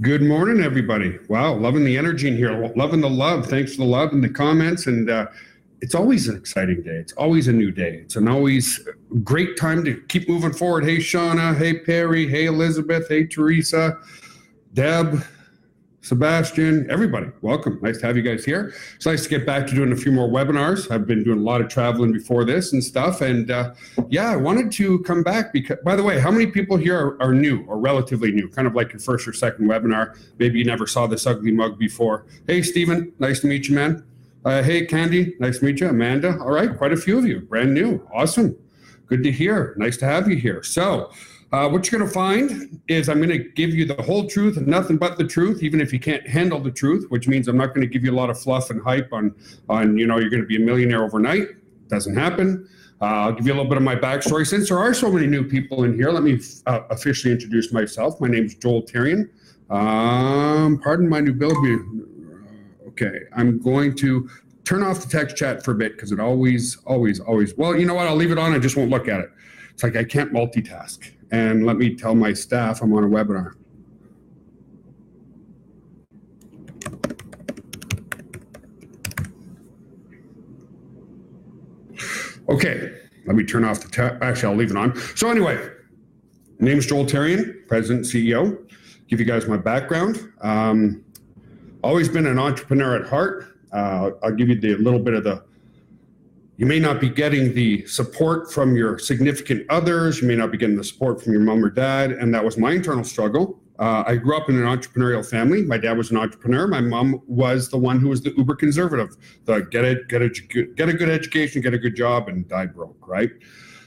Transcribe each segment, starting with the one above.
Good morning, everybody. Wow, loving the energy in here, loving the love. Thanks for the love and the comments. And it's always an exciting day. It's always a new day. It's an always great time to keep moving forward. Hey, Shauna. Hey, Perry. Hey, Elizabeth. Hey, Teresa. Deb. Sebastian, everybody, welcome. Nice to have you guys here. It's nice to get back to doing a few more webinars. I've been doing a lot of traveling before this and stuff. And yeah, I wanted to come back because, by the way, how many people here are new or relatively new, kind of like your first or second webinar? Maybe you never saw this ugly mug before. Hey, Stephen, nice to meet you, man. Hey, Candy, nice to meet you. Amanda, all right, quite a few of you, brand new. Awesome. Good to hear. Nice to have you here. So, what you're going to find is I'm going to give you the whole truth and nothing but the truth, even if you can't handle the truth, which means I'm not going to give you a lot of fluff and hype on you're going to be a millionaire overnight. Doesn't happen. I'll give you a little bit of my backstory. Since there are so many new people in here, let me officially introduce myself. My name is Joel Therien. Pardon my new build. Okay, I'm going to turn off the text chat for a bit because it always, well, you know what? I'll leave it on. I just won't look at it. It's like I can't multitask. And let me tell my staff I'm on a webinar. Okay, let me turn off the actually, I'll leave it on. So anyway, my name is Joel Therien, President and CEO. Give you guys my background. Always been an entrepreneur at heart. I'll give you a little bit of the you may not be getting the support from your significant others. You may not be getting the support from your mom or dad. And that was my internal struggle. I grew up in an entrepreneurial family. My dad was an entrepreneur. My mom was the one who was the uber conservative. The get a good education, get a good job, and die broke, right?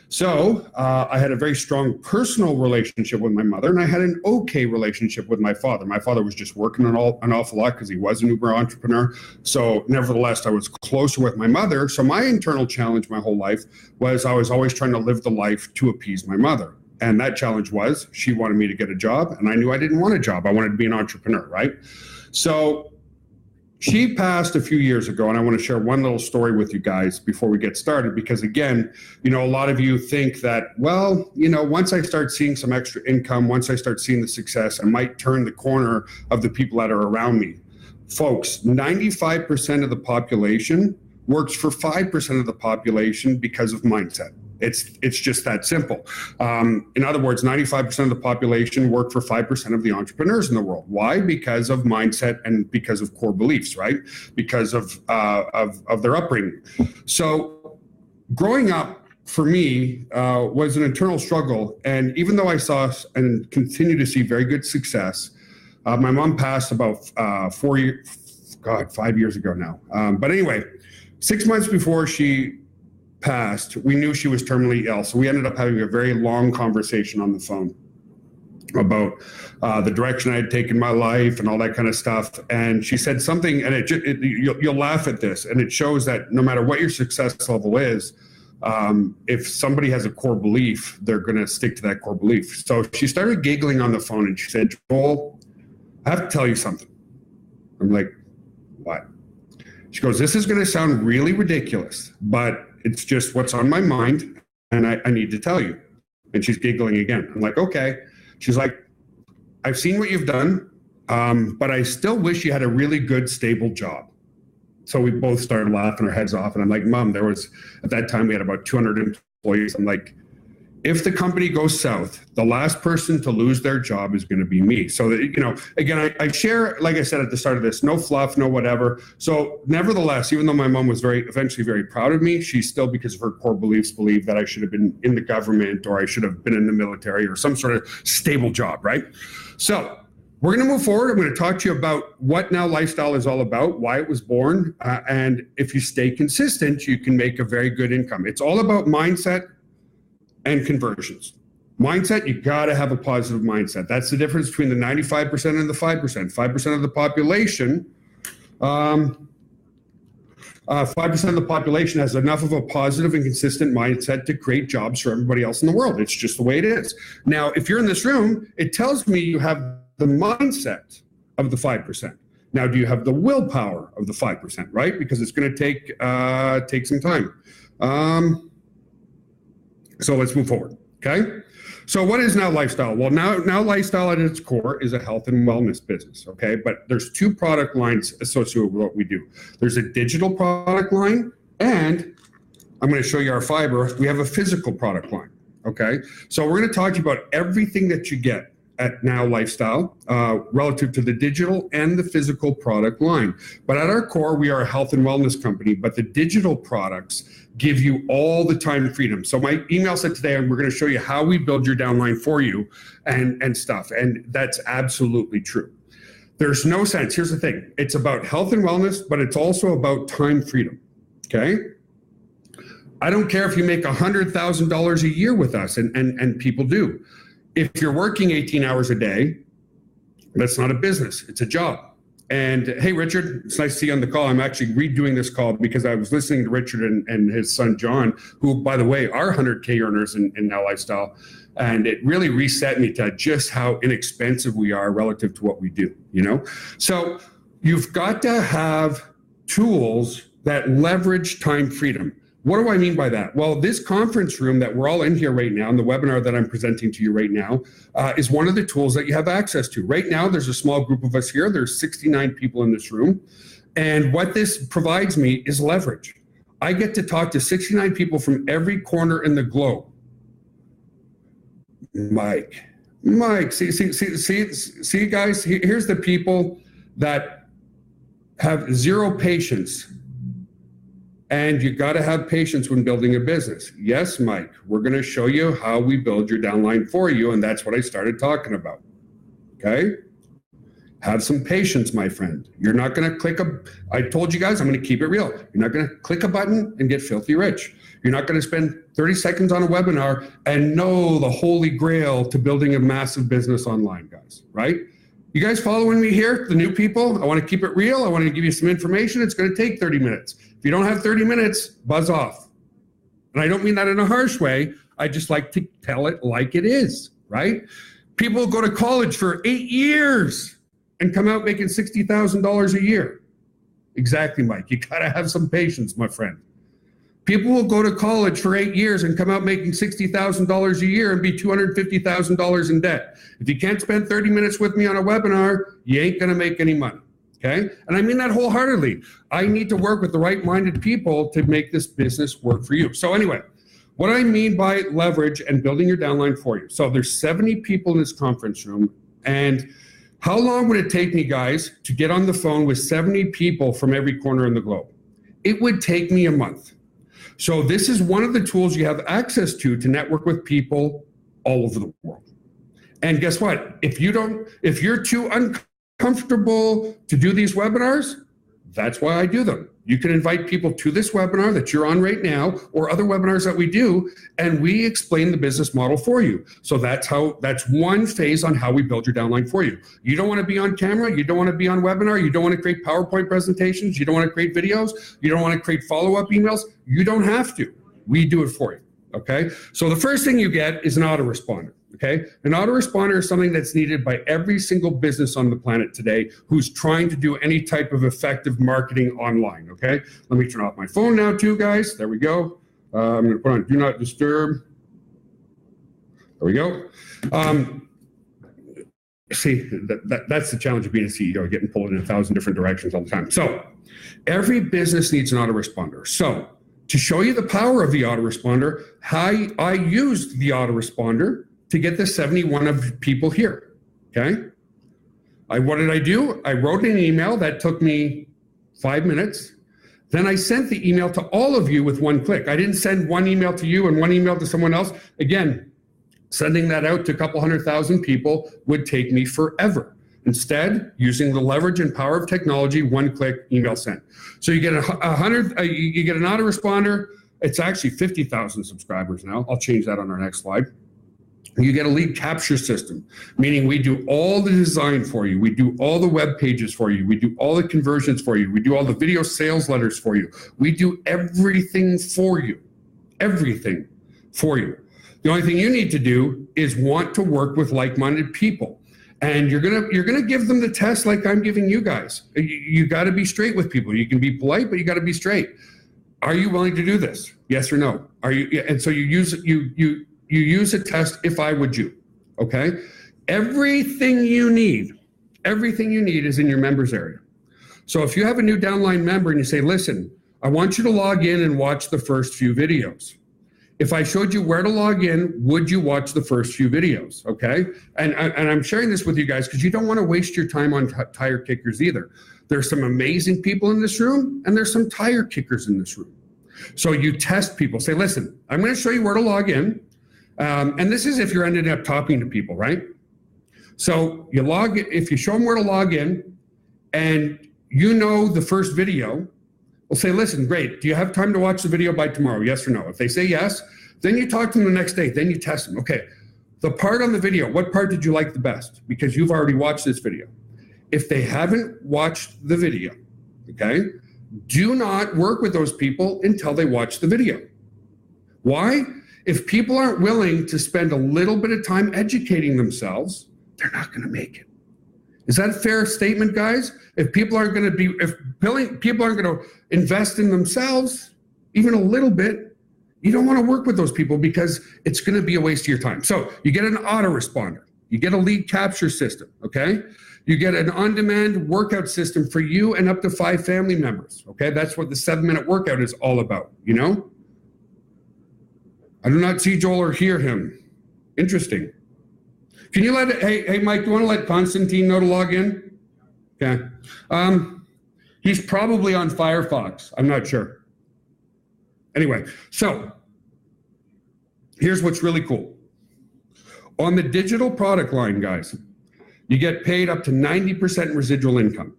So I had a very strong personal relationship with my mother, and I had an okay relationship with my father. My father was just working an awful lot because he was an Uber entrepreneur. So nevertheless, I was closer with my mother. So my internal challenge my whole life was I was always trying to live the life to appease my mother. And that challenge was she wanted me to get a job, and I knew I didn't want a job. I wanted to be an entrepreneur, right? So she passed a few years ago, and I want to share one little story with you guys before we get started, because again, a lot of you think that, well, once I start seeing some extra income, once I start seeing the success, I might turn the corner of the people that are around me. Folks, 95% of the population works for 5% of the population because of mindset. It's just that simple. In other words, 95% of the population work for 5% of the entrepreneurs in the world. Why? Because of mindset and because of core beliefs, right? Because of their upbringing. So growing up for me was an internal struggle. And even though I saw and continue to see very good success, my mom passed about 5 years ago now. But anyway, 6 months before she passed, we knew she was terminally ill. So we ended up having a very long conversation on the phone about the direction I had taken my life and all that kind of stuff. And she said something, and you'll laugh at this, and it shows that no matter what your success level is, if somebody has a core belief, they're going to stick to that core belief. So she started giggling on the phone, and she said, Joel, I have to tell you something. I'm like, what? She goes, this is going to sound really ridiculous, but it's just what's on my mind, and I need to tell you. And she's giggling again. I'm like, okay. She's like, I've seen what you've done, but I still wish you had a really good, stable job. So we both started laughing our heads off. And I'm like, Mom, at that time, we had about 200 employees. I'm like, if the company goes south, the last person to lose their job is going to be me. So that, again, I share, like I said at the start of this, no fluff, no whatever. So nevertheless, even though my mom was eventually very proud of me, she still, because of her core beliefs, believed that I should have been in the government, or I should have been in the military, or some sort of stable job, right? So we're going to move forward. I'm going to talk to you about what Now Lifestyle is all about, why it was born, and if you stay consistent, you can make a very good income. It's all about mindset and conversions. Mindset, you got to have a positive mindset. That's the difference between the 95% and the 5%. 5% of the population, 5% of the population has enough of a positive and consistent mindset to create jobs for everybody else in the world. It's just the way it is. Now, if you're in this room, it tells me you have the mindset of the 5%. Now, do you have the willpower of the 5%, right? Because it's going to take some time. So let's move forward. Okay. So what is Now Lifestyle? Well, Now Lifestyle at its core is a health and wellness business. Okay. But there's two product lines associated with what we do. There's a digital product line, and I'm going to show you our fiber. We have a physical product line. Okay. So we're going to talk to you about everything that you get at Now Lifestyle relative to the digital and the physical product line. But at our core, we are a health and wellness company, but the digital products give you all the time freedom. So my email said today, we're going to show you how we build your downline for you and stuff. And that's absolutely true. There's no sense. Here's the thing. It's about health and wellness, but it's also about time freedom. Okay. I don't care if you make $100,000 a year with us, and people do. If you're working 18 hours a day, that's not a business, it's a job. And hey, Richard, it's nice to see you on the call. I'm actually redoing this call because I was listening to Richard and his son, John, who, by the way, are 100K earners in Now Lifestyle. And it really reset me to just how inexpensive we are relative to what we do, you know? So you've got to have tools that leverage time freedom. What do I mean by that? Well, this conference room that we're all in here right now, and the webinar that I'm presenting to you right now, is one of the tools that you have access to. Right now, there's a small group of us here. There's 69 people in this room. And what this provides me is leverage. I get to talk to 69 people from every corner in the globe. Mike, see, guys, here's the people that have zero patience. And you got to have patience when building a business. Yes, Mike, we're going to show you how we build your downline for you. And that's what I started talking about. Okay. Have some patience, my friend. You're not going to I told you guys, I'm going to keep it real. You're not going to click a button and get filthy rich. You're not going to spend 30 seconds on a webinar and know the holy grail to building a massive business online, guys, right? You guys following me here, the new people? I want to keep it real. I want to give you some information. It's going to take 30 minutes. If you don't have 30 minutes, buzz off. And I don't mean that in a harsh way. I just like to tell it like it is, right? People go to college for 8 years and come out making $60,000 a year. Exactly, Mike. You got to have some patience, my friend. People will go to college for 8 years and come out making $60,000 a year and be $250,000 in debt. If you can't spend 30 minutes with me on a webinar, you ain't going to make any money. Okay. And I mean that wholeheartedly. I need to work with the right-minded people to make this business work for you. So anyway, what I mean by leverage and building your downline for you. So there's 70 people in this conference room. And how long would it take me, guys, to get on the phone with 70 people from every corner in the globe? It would take me a month. So this is one of the tools you have access to network with people all over the world. And guess what? If you're too uncomfortable to do these webinars, that's why I do them. You can invite people to this webinar that you're on right now or other webinars that we do, and we explain the business model for you. So that's one phase on how we build your downline for you. You don't want to be on camera. You don't want to be on webinar. You don't want to create PowerPoint presentations. You don't want to create videos. You don't want to create follow-up emails. You don't have to. We do it for you. Okay. So the first thing you get is an autoresponder. Okay. An autoresponder is something that's needed by every single business on the planet today who's trying to do any type of effective marketing online. Okay. Let me turn off my phone now too, guys. There we go. I'm going to put on Do Not Disturb. There we go. See, that's the challenge of being a CEO, getting pulled in 1,000 different directions all the time. So every business needs an autoresponder. So to show you the power of the autoresponder, I used the autoresponder to get the 71 of people here, okay? What did I do? I wrote an email that took me 5 minutes. Then I sent the email to all of you with one click. I didn't send one email to you and one email to someone else. Again, sending that out to a couple 100,000 people would take me forever. Instead, using the leverage and power of technology, one click, email sent. So you get you get an autoresponder. It's actually 50,000 subscribers now. I'll change that on our next slide. You get a lead capture system, meaning we do all the design for you. We do all the web pages for you. We do all the conversions for you. We do all the video sales letters for you. We do everything for you, everything for you. The only thing you need to do is want to work with like-minded people. And you're gonna give them the test like I'm giving you guys. You got to be straight with people. You can be polite, but you got to be straight. Are you willing to do this? Yes or no? Are you? And so you you use a test, if I would you, okay? Everything you need is in your members area. So if you have a new downline member and you say, listen, I want you to log in and watch the first few videos. If I showed you where to log in, would you watch the first few videos, okay? And I'm sharing this with you guys because you don't want to waste your time on tire kickers either. There's some amazing people in this room and there's some tire kickers in this room. So you test people, say, listen, I'm going to show you where to log in. And this is if you're ending up talking to people, right? So if you show them where to log in and you know the first video, we'll say, listen, great. Do you have time to watch the video by tomorrow? Yes or no? If they say yes, then you talk to them the next day. Then you test them. Okay, the part on the video, what part did you like the best? Because you've already watched this video. If they haven't watched the video, okay, do not work with those people until they watch the video. Why? If people aren't willing to spend a little bit of time educating themselves, they're not going to make it. Is that a fair statement, guys? If people aren't going to invest in themselves, even a little bit, you don't want to work with those people because it's going to be a waste of your time. So you get an autoresponder, you get a lead capture system, okay? You get an on-demand workout system for you and up to 5 family members, okay? That's what the 7-minute workout is all about, you know? I do not see Joel or hear him. Interesting. Can you hey Mike, do you want to let Constantine know to log in? Okay. He's probably on Firefox. I'm not sure. Anyway, so here's what's really cool. On the digital product line, guys, you get paid up to 90% residual income,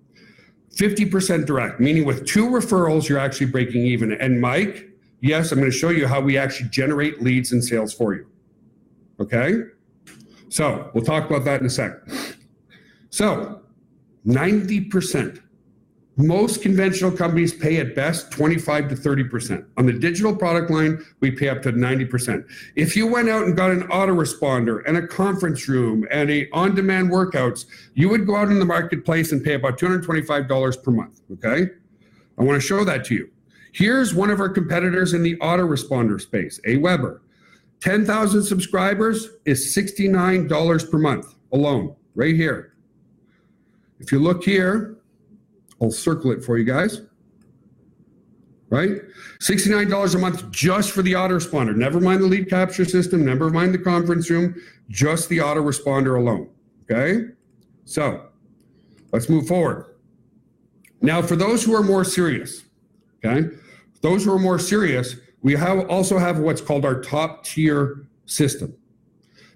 50% direct, meaning with 2 referrals, you're actually breaking even. And Mike, yes, I'm going to show you how we actually generate leads and sales for you. Okay? So we'll talk about that in a sec. So 90%. Most conventional companies pay at best 25 to 30%. On the digital product line, we pay up to 90%. If you went out and got an autoresponder and a conference room and a on-demand workouts, you would go out in the marketplace and pay about $225 per month, okay? I want to show that to you. Here's one of our competitors in the autoresponder space, Aweber. 10,000 subscribers is $69 per month alone, right here. If you look here, I'll circle it for you guys, right? $69 a month just for the autoresponder. Never mind the lead capture system, never mind the conference room, just the autoresponder alone, okay? So let's move forward. Now, for those who are more serious, okay? Those who are more serious, we also have what's called our top tier system.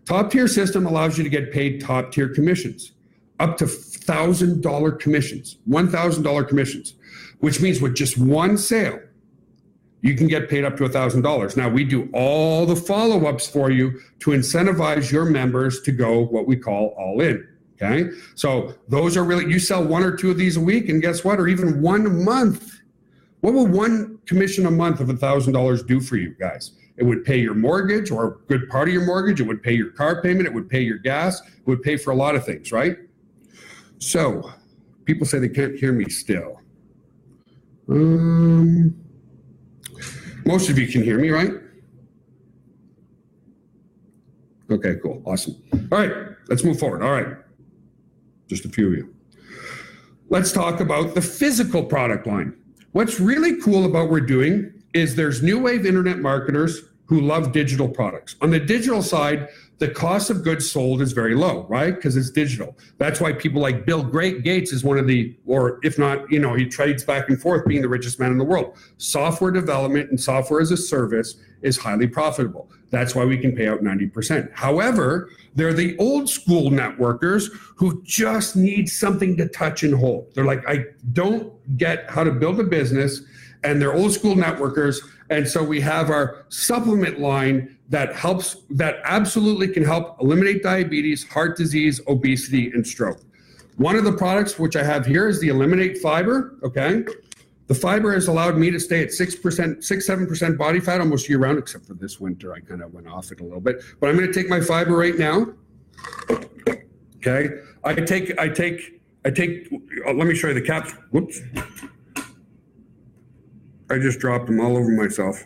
Top tier system allows you to get paid top tier commissions, up to $1,000 commissions, $1,000 commissions, which means with just one sale, you can get paid up to $1,000. Now we do all the follow-ups for you to incentivize your members to go what we call all in. Okay, so those are really, you sell 1 or 2 of these a week, and guess what? Or even 1 month. What will 1 commission a month of $1,000 do for you guys? It would pay your mortgage or a good part of your mortgage. It would pay your car payment. It would pay your gas. It would pay for a lot of things, right? So people say they can't hear me still. Most of you can hear me, right? Okay, cool. Awesome. All right, let's move forward. All right. Just a few of you. Let's talk about the physical product line. What's really cool about what we're doing is there's new wave internet marketers who love digital products. On the digital side, the cost of goods sold is very low, right? Because it's digital. That's why people like Bill Gates is one of the, or if not, you know, he trades back and forth being the richest man in the world. Software development and software as a service is highly profitable. That's why we can pay out 90%. However, they're the old school networkers who just need something to touch and hold. They're like, I don't get how to build a business, and they're old school networkers. And so we have our supplement line that helps, that absolutely can help eliminate diabetes, heart disease, obesity, and stroke. One of the products which I have here is the Eliminate Fiber, okay? The fiber has allowed me to stay at 7% body fat almost year round, except for this winter. I kind of went off it a little bit, but I'm going to take my fiber right now. Okay. I take, let me show you the caps. Whoops. I just dropped them all over myself.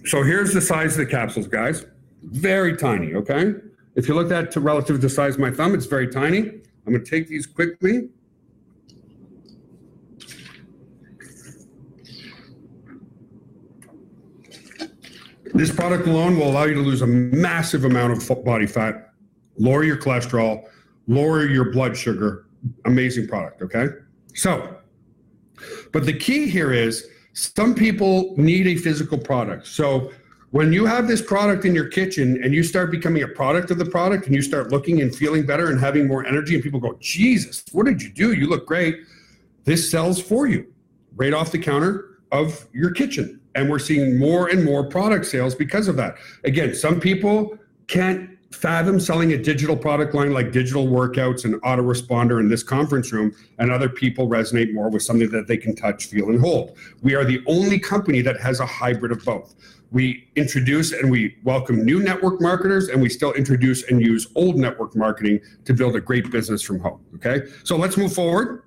So here's the size of the capsules, guys. Very tiny, okay? If you look at to relative to the size of my thumb, it's very tiny. I'm going to take these quickly. This product alone will allow you to lose a massive amount of body fat, lower your cholesterol, lower your blood sugar. Amazing product, okay? So, but the key here is some people need a physical product. So when you have this product in your kitchen and you start becoming a product of the product and you start looking and feeling better and having more energy and people go, Jesus, what did you do? You look great. This sells for you right off the counter of your kitchen. And we're seeing more and more product sales because of that. Again, some people can't fathom selling a digital product line like digital workouts and autoresponder in this conference room, and other people resonate more with something that they can touch, feel, and hold. We are the only company that has a hybrid of both. We introduce and we welcome new network marketers, and we still introduce and use old network marketing to build a great business from home, okay? So let's move forward.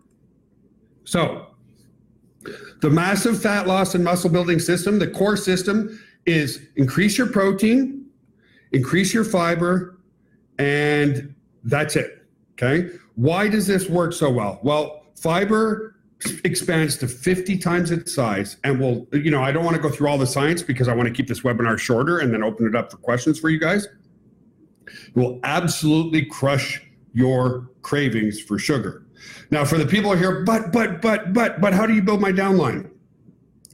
So the massive fat loss and muscle building system, the core system is increase your protein, increase your fiber, and that's it, okay? Why does this work so well? Well, fiber expands to 50 times its size, and will, I don't want to go through all the science because I want to keep this webinar shorter and then open it up for questions for you guys. It will absolutely crush your cravings for sugar. Now, for the people here, but how do you build my downline?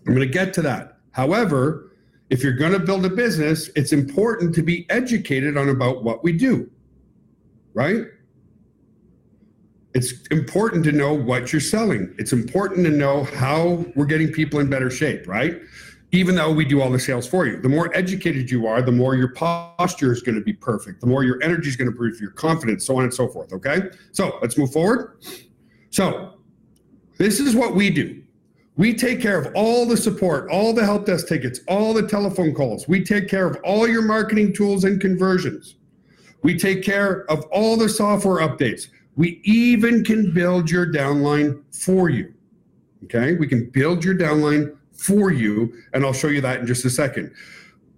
I'm going to get to that. However, if you're going to build a business, it's important to be educated on about what we do, right? It's important to know what you're selling. It's important to know how we're getting people in better shape, right? Even though we do all the sales for you. The more educated you are, the more your posture is going to be perfect. The more your energy is going to improve, your confidence, so on and so forth, okay? So let's move forward. So this is what we do. We take care of all the support, all the help desk tickets, all the telephone calls. We take care of all your marketing tools and conversions. We take care of all the software updates. We even can build your downline for you, okay? We can build your downline for you, and I'll show you that in just a second.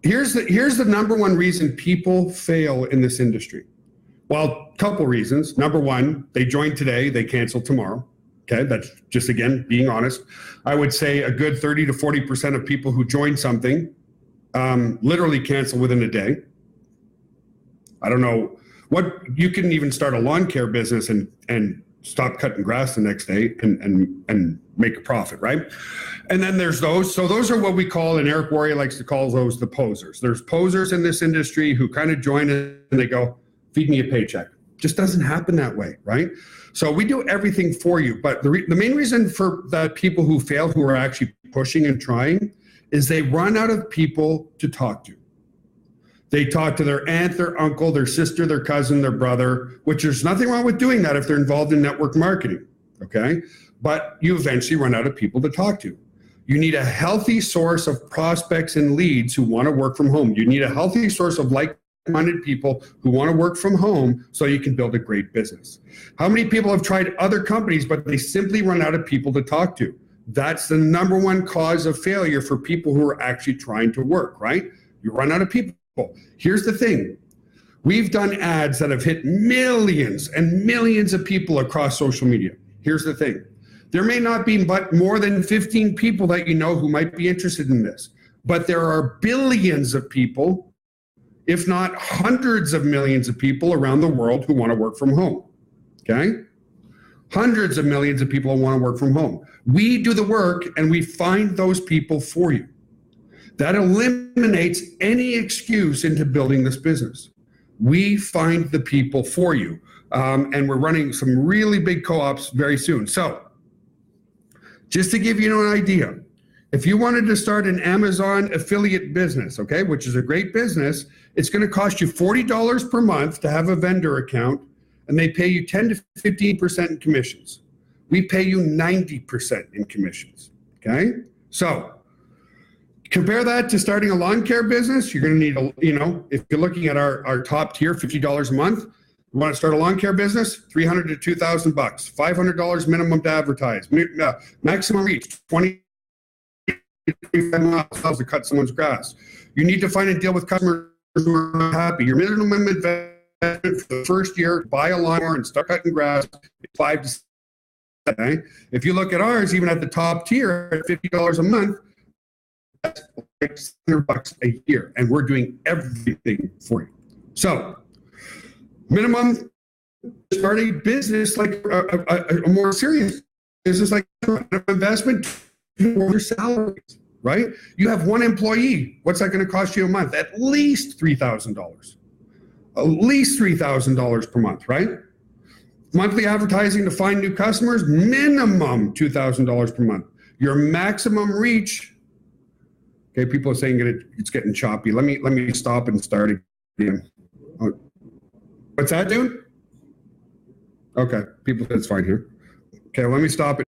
Here's the number one reason people fail in this industry. Well, a couple reasons. Number one, they join today, they cancel tomorrow. Okay, that's just, again, being honest. I would say a good 30 to 40% of people who join something literally cancel within a day. I don't know you can even start a lawn care business and stop cutting grass the next day and make a profit, right? And then there's those. So those are what we call, and Eric Worre likes to call those the posers. There's posers in this industry who kind of join it and they go, feed me a paycheck. Just doesn't happen that way, right? So we do everything for you. But the main reason for the people who fail, who are actually pushing and trying, is they run out of people to talk to. They talk to their aunt, their uncle, their sister, their cousin, their brother, which there's nothing wrong with doing that if they're involved in network marketing, okay? But you eventually run out of people to talk to. You need a healthy source of prospects and leads who want to work from home. You need a healthy source of like-minded people who want to work from home so you can build a great business. How many people have tried other companies, but they simply run out of people to talk to? That's the number one cause of failure for people who are actually trying to work, right? You run out of people. Here's the thing. We've done ads that have hit millions and millions of people across social media. Here's the thing. There may not be but more than 15 people that you know who might be interested in this, but there are billions of people, if not hundreds of millions of people around the world who want to work from home, okay? Hundreds of millions of people want to work from home. We do the work and we find those people for you. That eliminates any excuse into building this business. We find the people for you. And we're running some really big co-ops very soon. So just to give you an idea, if you wanted to start an Amazon affiliate business, okay, which is a great business, it's going to cost you $40 per month to have a vendor account, and they pay you 10 to 15% in commissions. We pay you 90% in commissions, okay? So compare that to starting a lawn care business. You're going to need, if you're looking at our top tier, $50 a month, you want to start a lawn care business, $300 to $2,000, $500 minimum to advertise, maximum reach, 20 25 miles to cut someone's grass. You need to find and deal with customers who are not happy. Your minimum investment for the first year, buy a lawnmower and start cutting grass, 5 to 7. Okay? If you look at ours, even at the top tier, at $50 a month, that's like $600 a year, and we're doing everything for you. So, minimum, start a business like a more serious business, like investment for your salaries, right? You have one employee. What's that going to cost you a month? At least $3,000. At least $3,000 per month, right? Monthly advertising to find new customers, minimum $2,000 per month. Your maximum reach. Okay, people are saying it's getting choppy. Let me stop and start again. What's that, dude? Okay, people said it's fine here. Okay, let me stop it.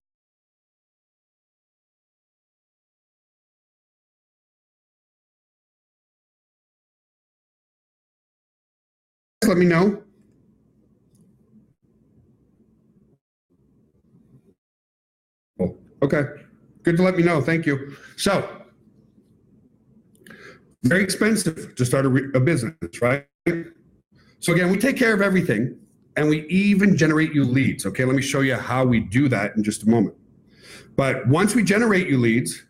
Let me know. Oh, okay, good to let me know. Thank you. So, very expensive to start a business, right? So again, we take care of everything, and we even generate you leads. Okay, let me show you how we do that in just a moment. But once we generate you leads,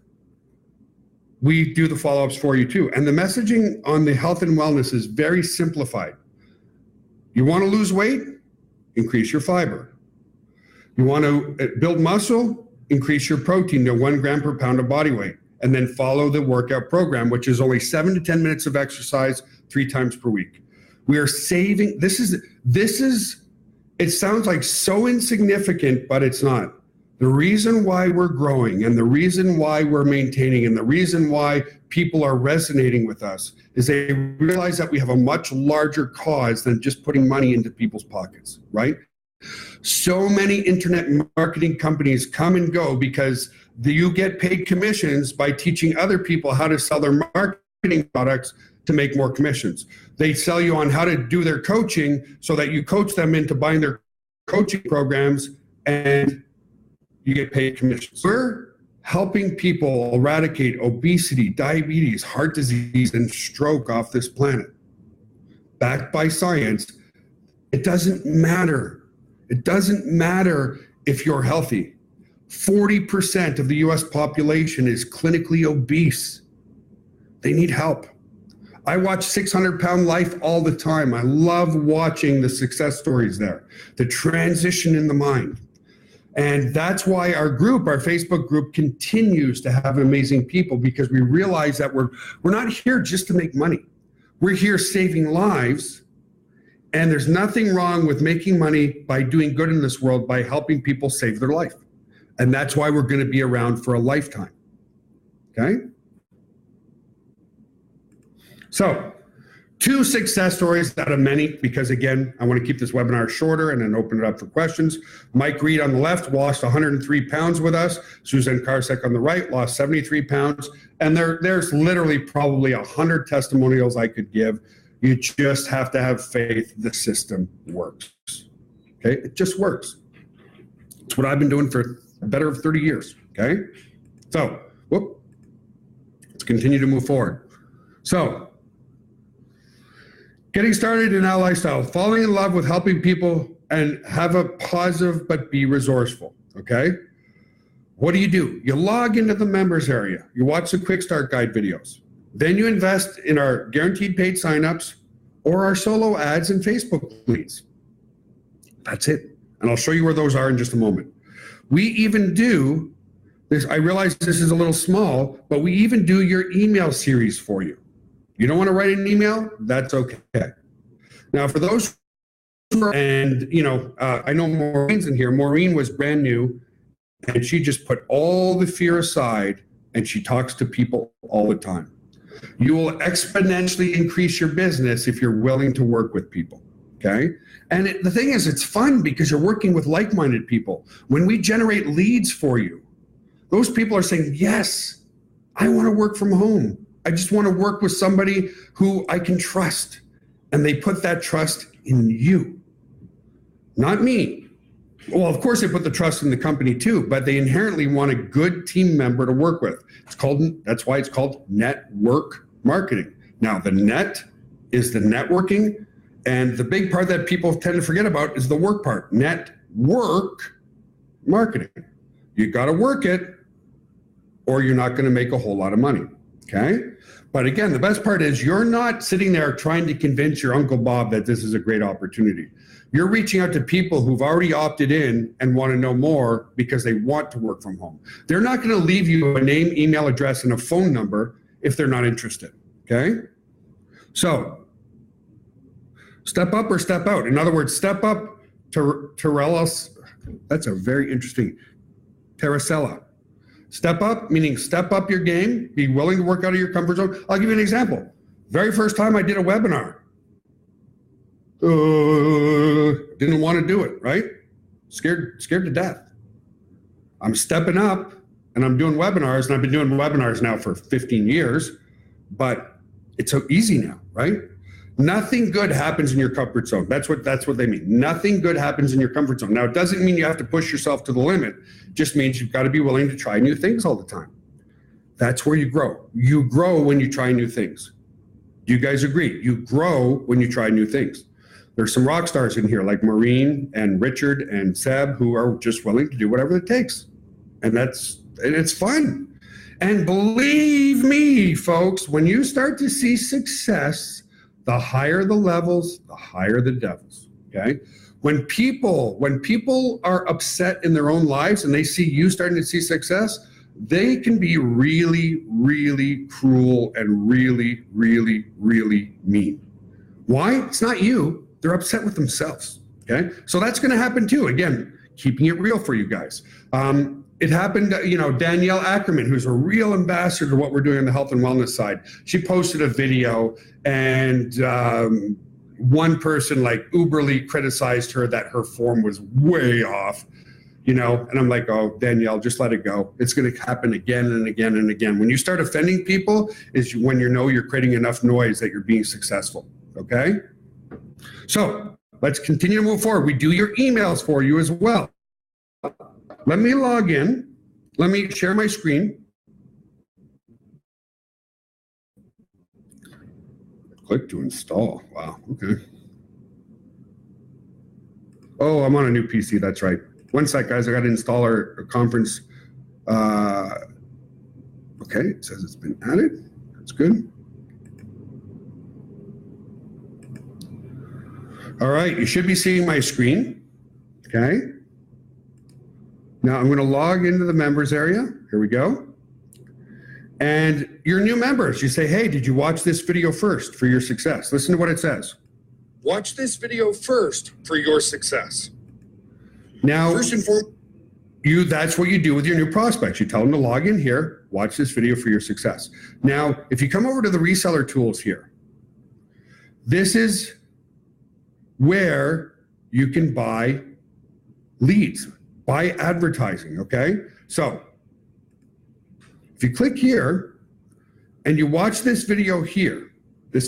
we do the follow-ups for you too. And the messaging on the health and wellness is very simplified. You want to lose weight? Increase your fiber. You want to build muscle? Increase your protein to 1 gram per pound of body weight. And then follow the workout program, which is only 7 to 10 minutes of exercise 3 times per week. We are saving, this is, it sounds like so insignificant, but it's not. The reason why we're growing and the reason why we're maintaining and the reason why people are resonating with us is they realize that we have a much larger cause than just putting money into people's pockets, right? So many internet marketing companies come and go because you get paid commissions by teaching other people how to sell their marketing products to make more commissions. They sell you on how to do their coaching so that you coach them into buying their coaching programs and you get paid commissions. We're helping people eradicate obesity, diabetes, heart disease, and stroke off this planet. Backed by science. It doesn't matter. It doesn't matter if you're healthy. 40% of the US population is clinically obese. They need help. I watch 600-Pound Life all the time. I love watching the success stories there, the transition in the mind. And that's why our group, our Facebook group, continues to have amazing people, because we realize that we're not here just to make money. We're here saving lives, and there's nothing wrong with making money by doing good in this world, by helping people save their life. And that's why we're going to be around for a lifetime. Okay? So, 2 success stories out of many, because again, I want to keep this webinar shorter and then open it up for questions. Mike Reed on the left lost 103 pounds with us. Suzanne Karsek on the right lost 73 pounds. And there's literally probably 100 testimonials I could give. You just have to have faith the system works. Okay, it just works. It's what I've been doing for better of 30 years. Okay, so let's continue to move forward. So, getting started in our lifestyle, falling in love with helping people and have a positive but be resourceful, okay? What do? You log into the members area. You watch the quick start guide videos. Then you invest in our guaranteed paid signups or our solo ads and Facebook leads. That's it. And I'll show you where those are in just a moment. We even do this. I realize this is a little small, but we even do your email series for you. You don't want to write an email? That's okay. Now, for those who are, and I know Maureen's in here. Maureen was brand new, and she just put all the fear aside, and she talks to people all the time. You will exponentially increase your business if you're willing to work with people, okay? And the thing is, it's fun because you're working with like-minded people. When we generate leads for you, those people are saying, yes, I want to work from home. I just want to work with somebody who I can trust. And they put that trust in you, not me. Well, of course, they put the trust in the company too, but they inherently want a good team member to work with. That's why it's called network marketing. Now, the net is the networking, and the big part that people tend to forget about is the work part. Network marketing. You got to work it, or you're not going to make a whole lot of money. Okay? But again, the best part is you're not sitting there trying to convince your Uncle Bob that this is a great opportunity. You're reaching out to people who've already opted in and want to know more because they want to work from home. They're not going to leave you a name, email address, and a phone number if they're not interested. Okay? So, step up or step out. In other words, step up to Terrellos. That's a very interesting. Terracella. Step up, meaning step up your game, be willing to work out of your comfort zone. I'll give you an example. Very first time I did a webinar. Didn't want to do it, right? Scared to death. I'm stepping up and I'm doing webinars, and I've been doing webinars now for 15 years, but it's so easy now, right? Nothing good happens in your comfort zone. That's what they mean. Nothing good happens in your comfort zone. Now, it doesn't mean you have to push yourself to the limit. It just means you've got to be willing to try new things all the time. That's where you grow. You grow when you try new things. Do you guys agree? You grow when you try new things. There's some rock stars in here like Maureen and Richard and Seb who are just willing to do whatever it takes. And it's fun. And believe me, folks, when you start to see success, the higher the levels, the higher the devils, okay? When people are upset in their own lives and they see you starting to see success, they can be really, really cruel and really, really, really mean. Why? It's not you. They're upset with themselves, okay? So that's gonna happen too. Again, keeping it real for you guys. It happened, Danielle Ackerman, who's a real ambassador to what we're doing on the health and wellness side. She posted a video and one person like uberly criticized her that her form was way off, and I'm like, oh, Danielle, just let it go. It's going to happen again and again and again. When you start offending people is when you're creating enough noise that you're being successful, okay? So let's continue to move forward. We do your emails for you as well. Let me log in. Let me share my screen. Click to install. Wow, okay. Oh, I'm on a new PC, that's right. One sec, guys, I got to install our conference. Okay, it says it's been added. That's good. All right, you should be seeing my screen, okay? Now I'm going to log into the members area. Here we go. And your new members, you say, hey, did you watch this video first for your success? Listen to what it says. Watch this video first for your success. Now, first and foremost, that's what you do with your new prospects. You tell them to log in here, watch this video for your success. Now, if you come over to the reseller tools here, this is where you can buy leads. By advertising, okay? So if you click here and you watch this video here, Hey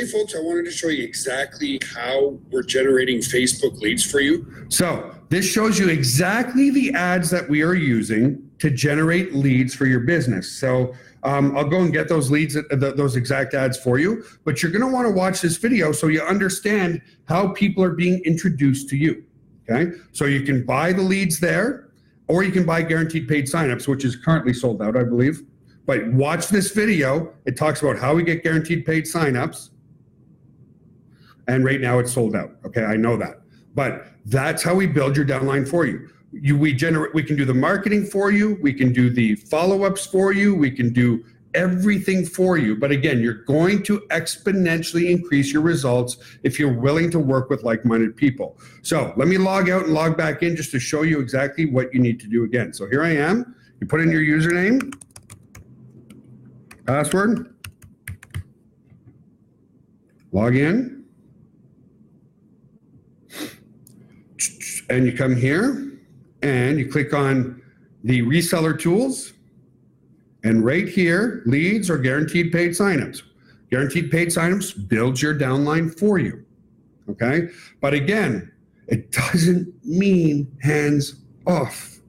folks, I wanted to show you exactly how we're generating Facebook leads for you. So this shows you exactly the ads that we are using to generate leads for your business. So I'll go and get those leads, those exact ads for you, but you're gonna wanna watch this video so you understand how people are being introduced to you. Okay, so you can buy the leads there, or you can buy guaranteed paid signups, which is currently sold out, I believe. But watch this video. It talks about how we get guaranteed paid signups. And right now it's sold out. Okay, I know that. But that's how we build your downline for you. We can do the marketing for you. We can do the follow-ups for you. We can do everything for you. But again, you're going to exponentially increase your results if you're willing to work with like-minded people. So let me log out and log back in just to show you exactly what you need to do again. So here I am. You put in your username, password, log in, and you come here and you click on the reseller tools. And right here, leads or guaranteed paid signups. Guaranteed paid signups builds your downline for you, okay? But again, It doesn't mean hands off.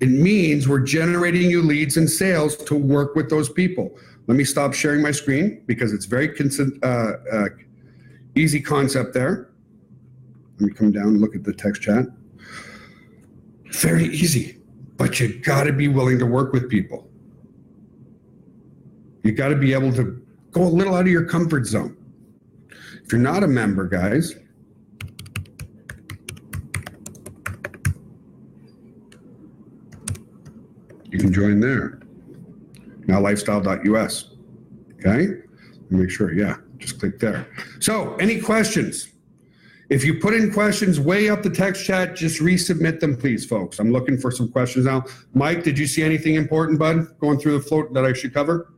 It means we're generating you leads and sales to work with those people. Let me stop sharing my screen because it's very easy concept there. Let me come down and look at the text chat. Very easy, but you got to be willing to work with people. You got to be able to go a little out of your comfort zone. If you're not a member, guys, you can join there. Nowlifestyle.us. Okay? Make sure, yeah, just click there. So, any questions? If you put in questions way up the text chat, just resubmit them, please, folks. I'm looking for some questions now. Mike, did you see anything important, bud, going through the float that I should cover?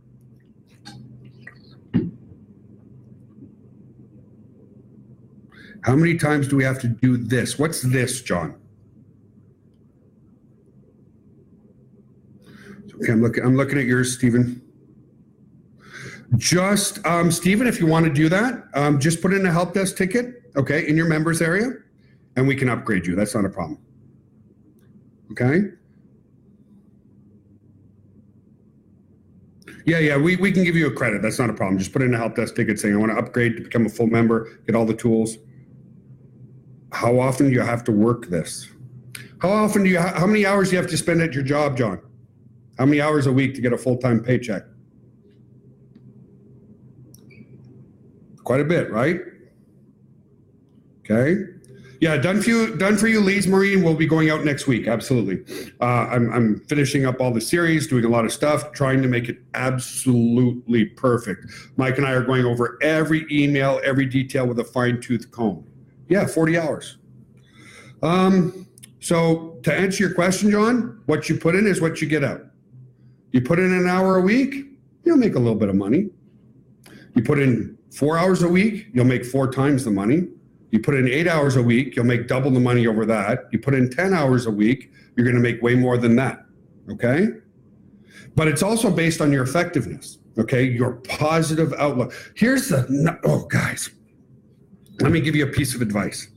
How many times do we have to do this? What's this, John? Okay, I'm looking at yours, Stephen. Just, Stephen, if you want to do that, just put in a help desk ticket, okay, in your members area, and we can upgrade you. That's not a problem. Okay? Yeah, we can give you a credit. That's not a problem. Just put in a help desk ticket saying, I want to upgrade to become a full member, get all the tools. How often do you have to work this? How many hours do you have to spend at your job, John? How many hours a week to get a full-time paycheck? Quite a bit, right? Okay. Yeah, done for you leads, Maureen, will be going out next week. Absolutely. I'm finishing up all the series, doing a lot of stuff, trying to make it absolutely perfect. Mike and I are going over every email, every detail with a fine-tooth comb. Yeah, 40 hours. So to answer your question, John, what you put in is what you get out. You put in an hour a week, you'll make a little bit of money. You put in 4 hours a week, you'll make 4 times the money. You put in 8 hours a week, you'll make double the money over that. You put in 10 hours a week, you're going to make way more than that. Okay? But it's also based on your effectiveness. Okay? Your positive outlook. Here's the, oh, guys, let me give you a piece of advice.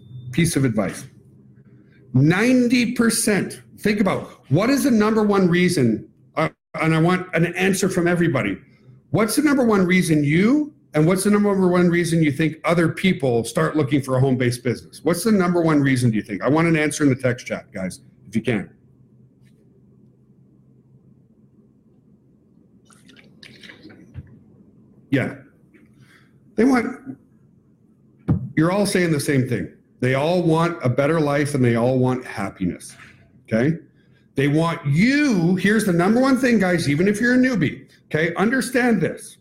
90%. Think about what is the number one reason, and I want an answer from everybody. What's the number one reason you, and what's the number one reason you think other people start looking for a home-based business? What's the number one reason do you think? I want an answer in the text chat, guys, if you can. Yeah. You're all saying the same thing. They all want a better life and they all want happiness, okay? They want you, here's the number one thing, guys, even if you're a newbie, okay? Understand this.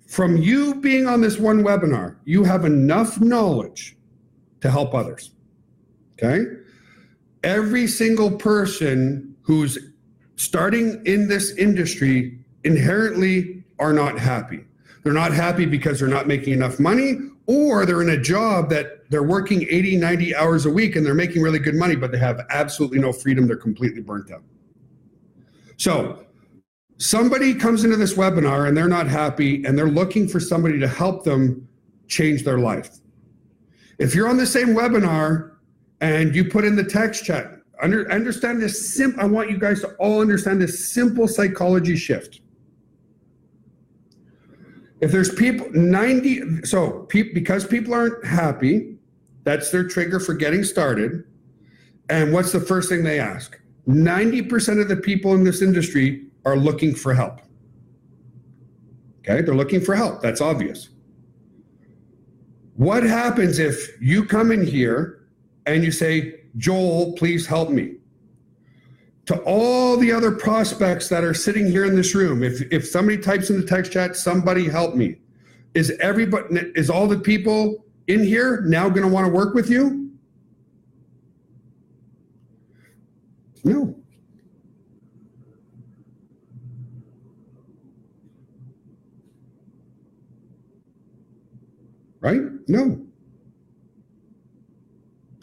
From you being on this one webinar, you have enough knowledge to help others, okay? Every single person who's starting in this industry inherently are not happy. They're not happy because they're not making enough money, or they're in a job that they're working 80, 90 hours a week and they're making really good money, but they have absolutely no freedom. They're completely burnt out. So somebody comes into this webinar and they're not happy and they're looking for somebody to help them change their life. If you're on the same webinar and you put in the text chat, understand this I want you guys to all understand this simple psychology shift. If there's people, because people aren't happy, that's their trigger for getting started. And what's the first thing they ask? 90% of the people in this industry are looking for help. Okay, they're looking for help. That's obvious. What happens if you come in here and you say, Joel, please help me? To all the other prospects that are sitting here in this room, if somebody types in the text chat, somebody help me, is all the people in here now going to want to work with you? No. Right? No.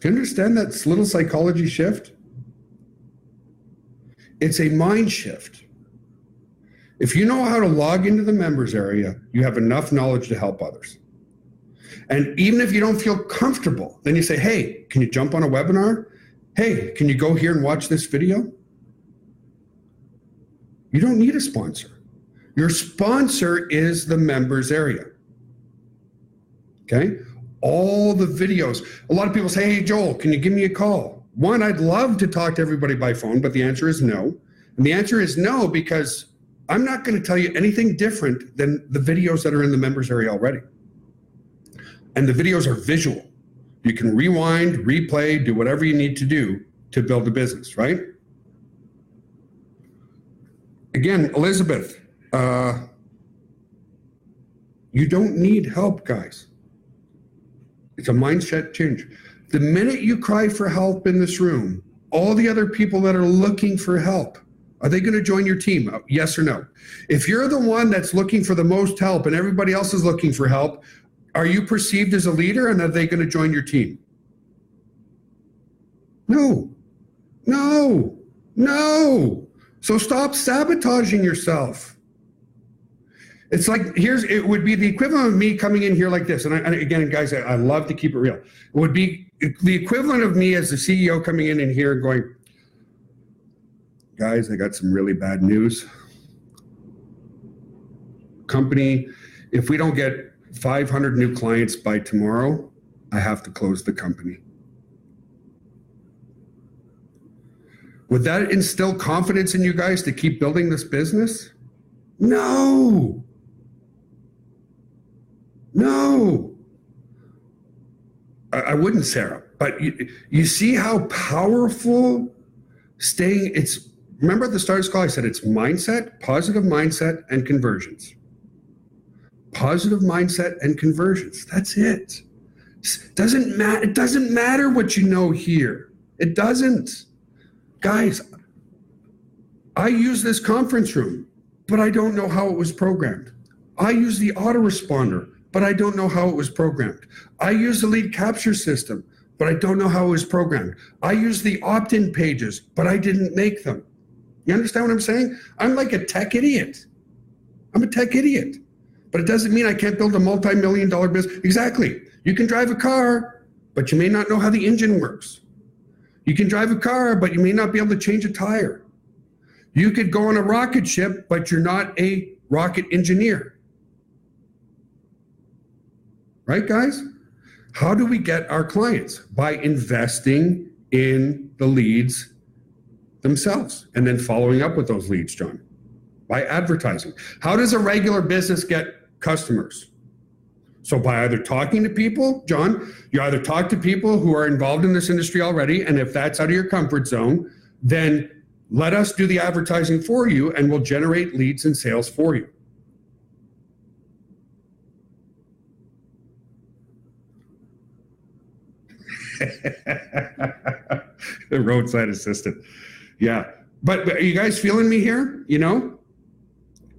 Do you understand that little psychology shift? It's a mind shift. If you know how to log into the members area, you have enough knowledge to help others. And even if you don't feel comfortable, then you say, hey, can you jump on a webinar? Hey, can you go here and watch this video? You don't need a sponsor. Your sponsor is the members area. Okay? All the videos. A lot of people say, hey, Joel, can you give me a call? One, I'd love to talk to everybody by phone, but the answer is no. And the answer is no because I'm not going to tell you anything different than the videos that are in the members area already. And the videos are visual. You can rewind, replay, do whatever you need to do to build a business, right? Again, Elizabeth, you don't need help, guys. It's a mindset change. The minute you cry for help in this room, all the other people that are looking for help, are they going to join your team? Yes or no? If you're the one that's looking for the most help and everybody else is looking for help, are you perceived as a leader and are they going to join your team? No, no, no. So stop sabotaging yourself. It's like, it would be the equivalent of me coming in here like this. And again, guys, I love to keep it real. It would be the equivalent of me as the CEO coming in here and going, guys, I got some really bad news. Company, if we don't get 500 new clients by tomorrow, I have to close the company. Would that instill confidence in you guys to keep building this business? No. No. I wouldn't, Sarah, but you see how powerful remember at the start of this call, I said it's mindset, positive mindset, and conversions. Positive mindset and conversions. That's it. It doesn't matter what you know here. It doesn't. Guys, I use this conference room, but I don't know how it was programmed. I use the autoresponder, but I don't know how it was programmed. I use the lead capture system, but I don't know how it was programmed. I use the opt-in pages, but I didn't make them. You understand what I'm saying? I'm like a tech idiot. I'm a tech idiot. But it doesn't mean I can't build a multi-million-dollar business. Exactly. You can drive a car, but you may not know how the engine works. You can drive a car, but you may not be able to change a tire. You could go on a rocket ship, but you're not a rocket engineer. Right, guys? How do we get our clients? By investing in the leads themselves and then following up with those leads, John. By advertising. How does a regular business get customers? So by either talking to people, John, you either talk to people who are involved in this industry already, and if that's out of your comfort zone, then let us do the advertising for you and we'll generate leads and sales for you. The roadside assistant. Yeah. But are you guys feeling me here? You know,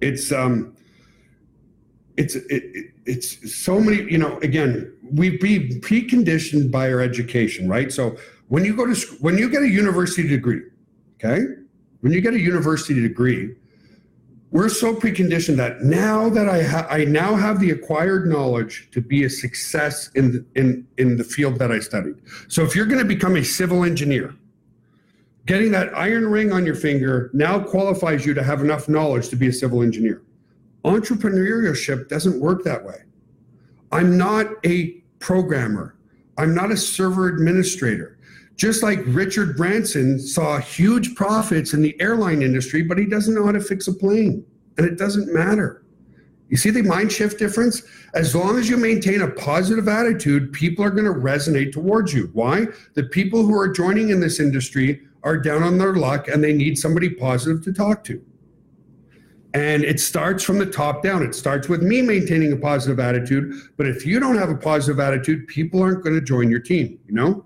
it's so many, you know, again, we be preconditioned by our education, right? So when you get a university degree, okay? When you get a university degree, we're so preconditioned that now that I now have the acquired knowledge to be a success in the field that I studied. So if you're going to become a civil engineer, getting that iron ring on your finger now qualifies you to have enough knowledge to be a civil engineer. Entrepreneurship doesn't work that way. I'm not a programmer. I'm not a server administrator. Just like Richard Branson saw huge profits in the airline industry, but he doesn't know how to fix a plane, and it doesn't matter. You see the mind shift difference? As long as you maintain a positive attitude, people are going to resonate towards you. Why? The people who are joining in this industry are down on their luck and they need somebody positive to talk to. And it starts from the top down. It starts with me maintaining a positive attitude. But if you don't have a positive attitude, people aren't going to join your team, you know?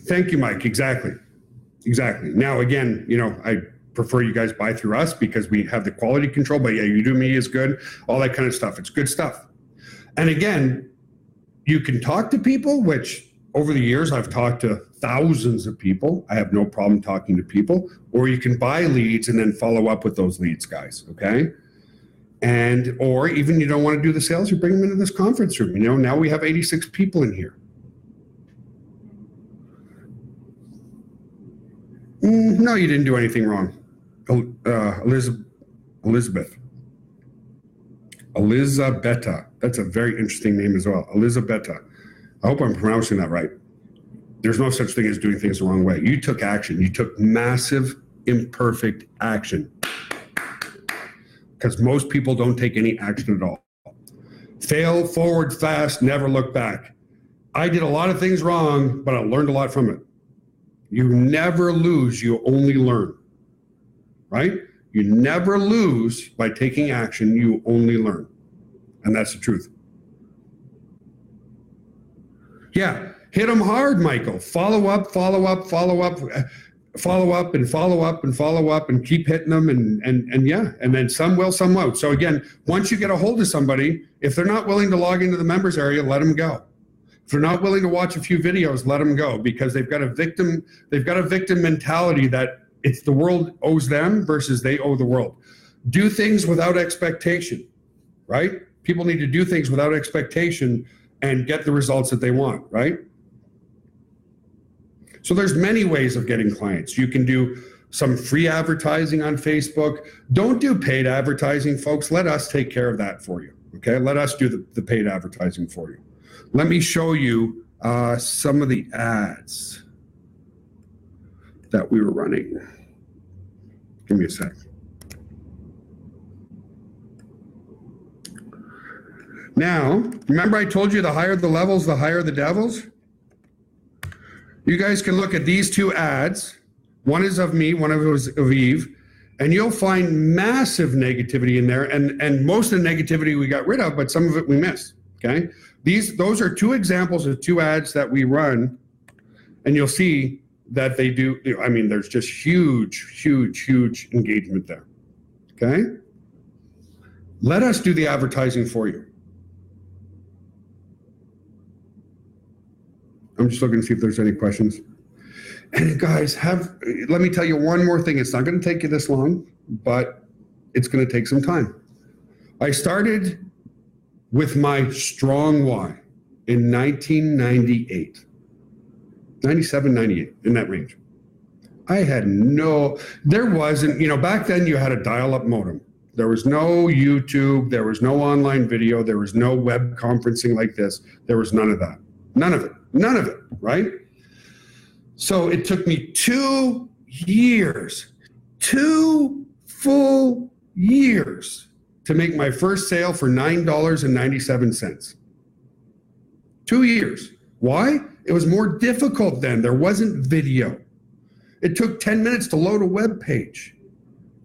Thank you, Mike. Exactly. Exactly. Now, again, you know, I prefer you guys buy through us because we have the quality control, but yeah, Udemy is good, all that kind of stuff. It's good stuff. And again, you can talk to people, which over the years, I've talked to thousands of people. I have no problem talking to people. Or you can buy leads and then follow up with those leads, guys, okay? And, or even you don't want to do the sales, you bring them into this conference room. You know, now we have 86 people in here. No, you didn't do anything wrong. Elizabeth. Elizabetta. That's a very interesting name as well. Elizabetta. I hope I'm pronouncing that right. There's no such thing as doing things the wrong way. You took action. You took massive, imperfect action. Because most people don't take any action at all. Fail forward fast, never look back. I did a lot of things wrong, but I learned a lot from it. You never lose, you only learn. Right? You never lose by taking action, you only learn. And that's the truth. Yeah, hit them hard, Michael. Follow up, follow up, follow up, follow up, and follow up, and follow up, and keep hitting them, and yeah, and then some will, some won't. So again, once you get a hold of somebody, if they're not willing to log into the members area, let them go. If they're not willing to watch a few videos, let them go, because they've got a victim mentality that it's the world owes them versus they owe the world. Do things without expectation, right? People need to do things without expectation and get the results that they want, right? So there's many ways of getting clients. You can do some free advertising on Facebook. Don't do paid advertising, folks. Let us take care of that for you, okay? Let us do the paid advertising for you. Let me show you some of the ads that we were running. Give me a sec. Now, remember I told you the higher the levels, the higher the devils? You guys can look at these two ads. One is of me, one of it was of Eve, and you'll find massive negativity in there. And most of the negativity we got rid of, but some of it we missed, okay? Those are two examples of two ads that we run, and you'll see that they do, I mean, there's just huge, huge, huge engagement there, okay? Let us do the advertising for you. I'm just looking to see if there's any questions. And guys, let me tell you one more thing. It's not going to take you this long, but it's going to take some time. I started with my strong why in 1998, 97, 98, in that range. I had there wasn't, back then you had a dial-up modem. There was no YouTube, there was no online video, there was no web conferencing like this. There was none of that. None of it, right? So it took me 2 years, 2 full years to make my first sale for $9.97. 2 years. Why? It was more difficult then. There wasn't video. It took 10 minutes to load a web page.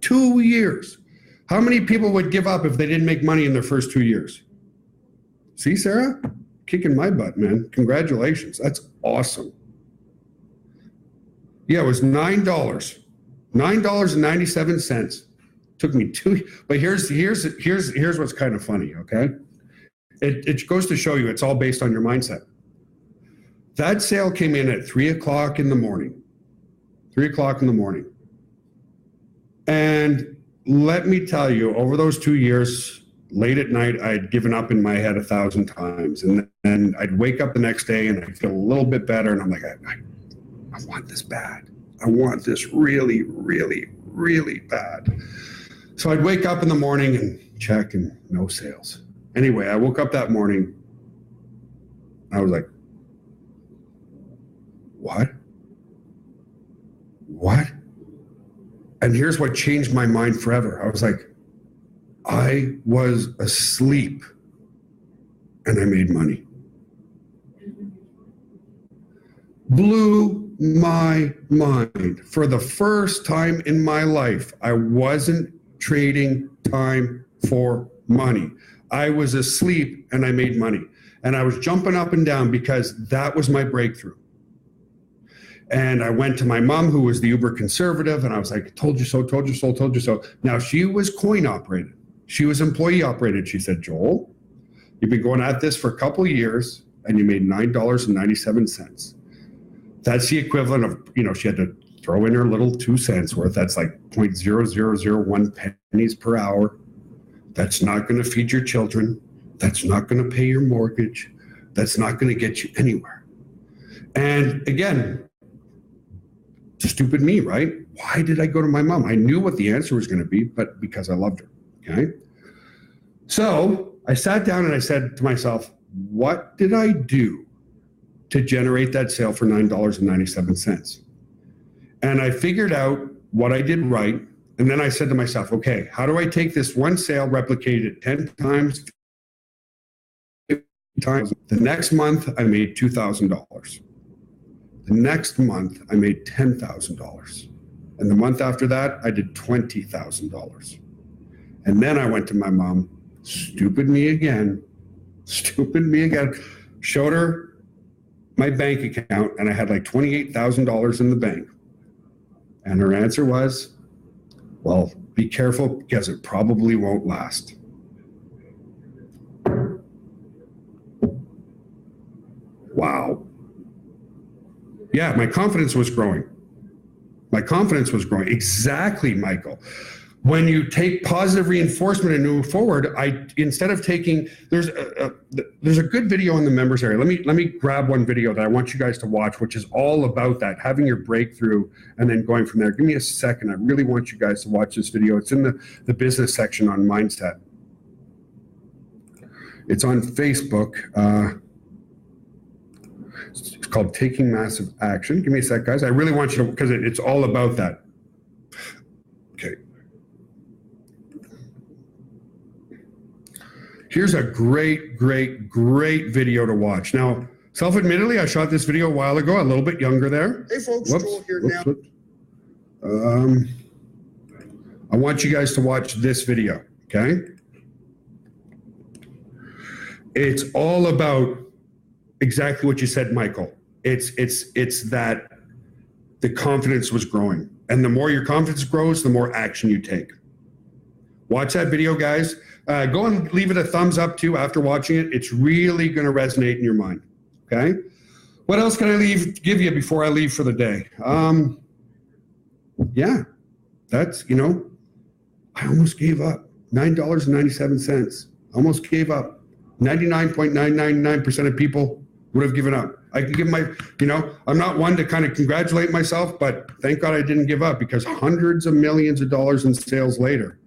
2 years. How many people would give up if they didn't make money in their first 2 years? See, Sarah? Kicking my butt, man. Congratulations. That's awesome. Yeah, it was $9. $9.97. Took me 2, but here's what's kind of funny, okay? It goes to show you it's all based on your mindset. That sale came in at 3 o'clock in the morning. 3 o'clock in the morning. And let me tell you, over those 2 years, late at night, I'd given up in my head 1,000 times. And then I'd wake up the next day and I'd feel a little bit better. And I'm like, I want this bad. I want this really, really, really bad. So I'd wake up in the morning and check and no sales. Anyway, I woke up that morning. I was like, what? What? And here's what changed my mind forever. I was like, I was asleep and I made money. Blew my mind. For the first time in my life, I wasn't trading time for money. I was asleep and I made money. And I was jumping up and down because that was my breakthrough. And I went to my mom, who was the uber conservative, and I was like, told you so, told you so, told you so. Now, she was coin operated. She was employee operated. She said, Joel, you've been going at this for a couple of years and you made $9.97. That's the equivalent of, she had to throw in her little 2 cents worth. That's like 0.0001 pennies per hour. That's not going to feed your children. That's not going to pay your mortgage. That's not going to get you anywhere. And again, stupid me, right? Why did I go to my mom? I knew what the answer was going to be, but because I loved her. Okay. So I sat down and I said to myself, what did I do to generate that sale for $9.97? And I figured out what I did right. And then I said to myself, okay, how do I take this one sale, replicate it 10 times, 50 times? The next month, I made $2,000. The next month, I made $10,000. And the month after that, I did $20,000. And then I went to my mom, stupid me again, showed her my bank account, and I had like $28,000 in the bank. And her answer was, well, be careful because it probably won't last. Wow. Yeah, my confidence was growing. Exactly, Michael. When you take positive reinforcement and move forward, instead of taking, there's a good video in the members area. Let me grab one video that I want you guys to watch, which is all about that, having your breakthrough and then going from there. Give me a second. I really want you guys to watch this video. It's in the business section on Mindset. It's on Facebook. It's called Taking Massive Action. Give me a sec, guys. I really want you to, because it's all about that. Okay. Here's a great video to watch. Now, self-admittedly, I shot this video a while ago, a little bit younger there. Hey folks, Joel here now. I want you guys to watch this video, okay? It's all about exactly what you said, Michael. It's that the confidence was growing. And the more your confidence grows, the more action you take. Watch that video, guys. Go and leave it a thumbs up too after watching it. It's really going to resonate in your mind. Okay. What else can I give you before I leave for the day? Yeah, that's, I almost gave up. $9.97. Almost gave up. 99.999% of people would have given up. I can give I'm not one to kind of congratulate myself, but thank God I didn't give up, because hundreds of millions of dollars in sales later,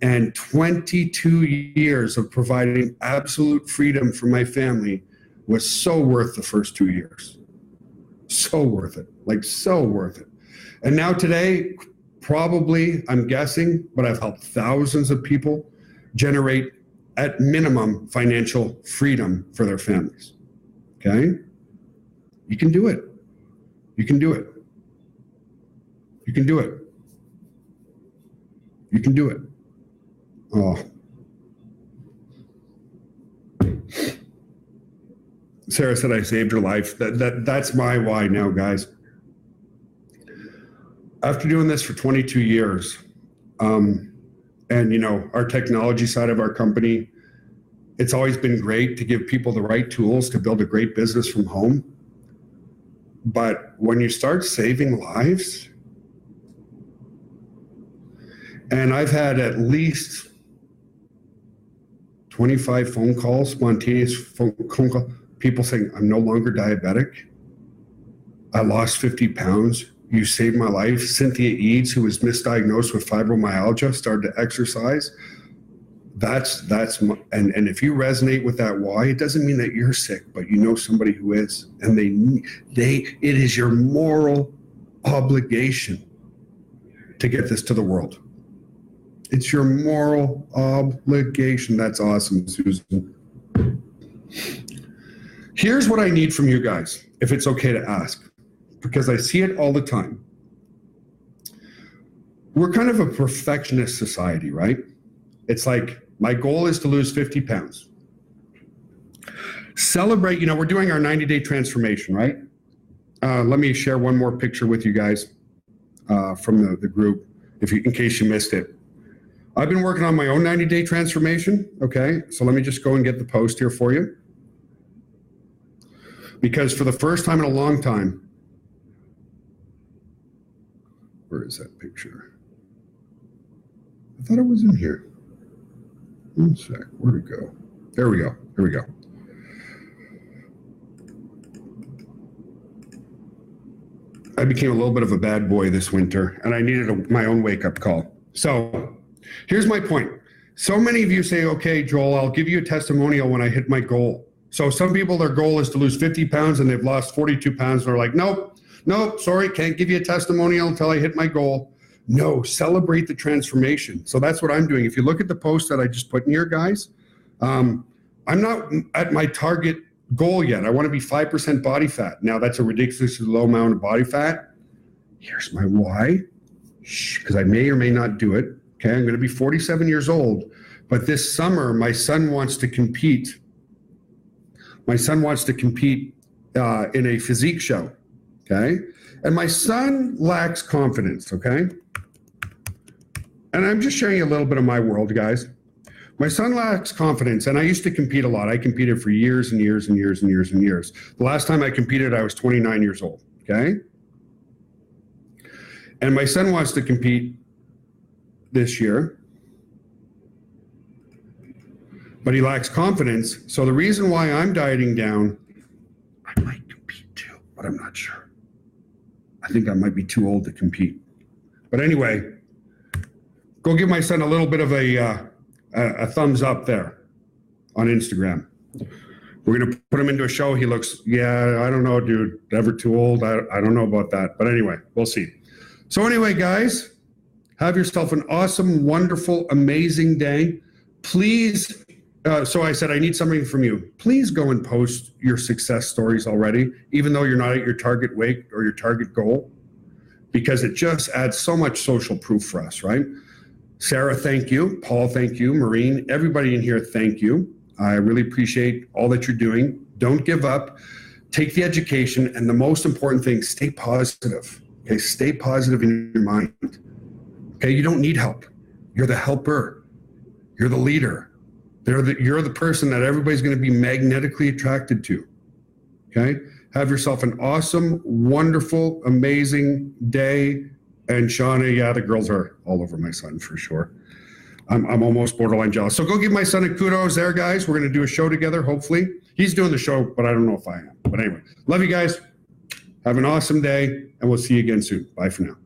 and 22 years of providing absolute freedom for my family was so worth the first 2 years. So worth it, so worth it. And now today, probably, I'm guessing, but I've helped thousands of people generate, at minimum, financial freedom for their families. Okay? You can do it. You can do it. You can do it. You can do it. Oh. Sarah said I saved her life. That's my why now, guys. After doing this for 22 years, and our technology side of our company, it's always been great to give people the right tools to build a great business from home. But when you start saving lives, and I've had at least 25 phone calls, spontaneous phone calls, people saying, I'm no longer diabetic. I lost 50 pounds. You saved my life. Cynthia Eads, who was misdiagnosed with fibromyalgia, started to exercise. And if you resonate with that why, it doesn't mean that you're sick, but you know somebody who is, and it is your moral obligation to get this to the world. It's your moral obligation. That's awesome, Susan. Here's what I need from you guys, if it's okay to ask, because I see it all the time. We're kind of a perfectionist society, right? It's like, my goal is to lose 50 pounds. Celebrate, we're doing our 90-day transformation, right? Let me share one more picture with you guys from the group, in case you missed it. I've been working on my own 90-day transformation, okay? So let me just go and get the post here for you. Because for the first time in a long time, where is that picture? I thought it was in here. One sec. Where'd it go? There we go. Here we go. I became a little bit of a bad boy this winter, and I needed my own wake-up call. So here's my point. So many of you say, okay, Joel, I'll give you a testimonial when I hit my goal. So some people, their goal is to lose 50 pounds, and they've lost 42 pounds. And they're like, nope, sorry, can't give you a testimonial until I hit my goal. No, celebrate the transformation. So that's what I'm doing. If you look at the post that I just put in here, guys, I'm not at my target goal yet. I want to be 5% body fat. Now, that's a ridiculously low amount of body fat. Here's my why, because I may or may not do it. Okay, I'm going to be 47 years old, but this summer, my son wants to compete. My son wants to compete in a physique show, okay? And my son lacks confidence, okay? And I'm just sharing a little bit of my world, guys. My son lacks confidence, and I used to compete a lot. I competed for years and years and years and years and years. The last time I competed, I was 29 years old, okay? And my son wants to compete this year, but he lacks confidence. So the reason why I'm dieting down, I might compete too, but I'm not sure. I think I might be too old to compete. But anyway, go give my son a little bit of a thumbs up there on Instagram. We're going to put him into a show. He looks, yeah, I don't know, dude, never too old. I don't know about that. But anyway, we'll see. So anyway, guys, have yourself an awesome, wonderful, amazing day. Please, so I said, I need something from you. Please go and post your success stories already, even though you're not at your target weight or your target goal, because it just adds so much social proof for us, right? Sarah, thank you. Paul, thank you. Maureen, everybody in here, thank you. I really appreciate all that you're doing. Don't give up. Take the education, and the most important thing, stay positive. Okay, stay positive in your mind. Okay, you don't need help. You're the helper. You're the leader. You're the person that everybody's going to be magnetically attracted to. Okay, have yourself an awesome, wonderful, amazing day. And Shauna, yeah, the girls are all over my son for sure. I'm almost borderline jealous. So go give my son a kudos there, guys. We're going to do a show together, hopefully. He's doing the show, but I don't know if I am. But anyway, love you guys. Have an awesome day, and we'll see you again soon. Bye for now.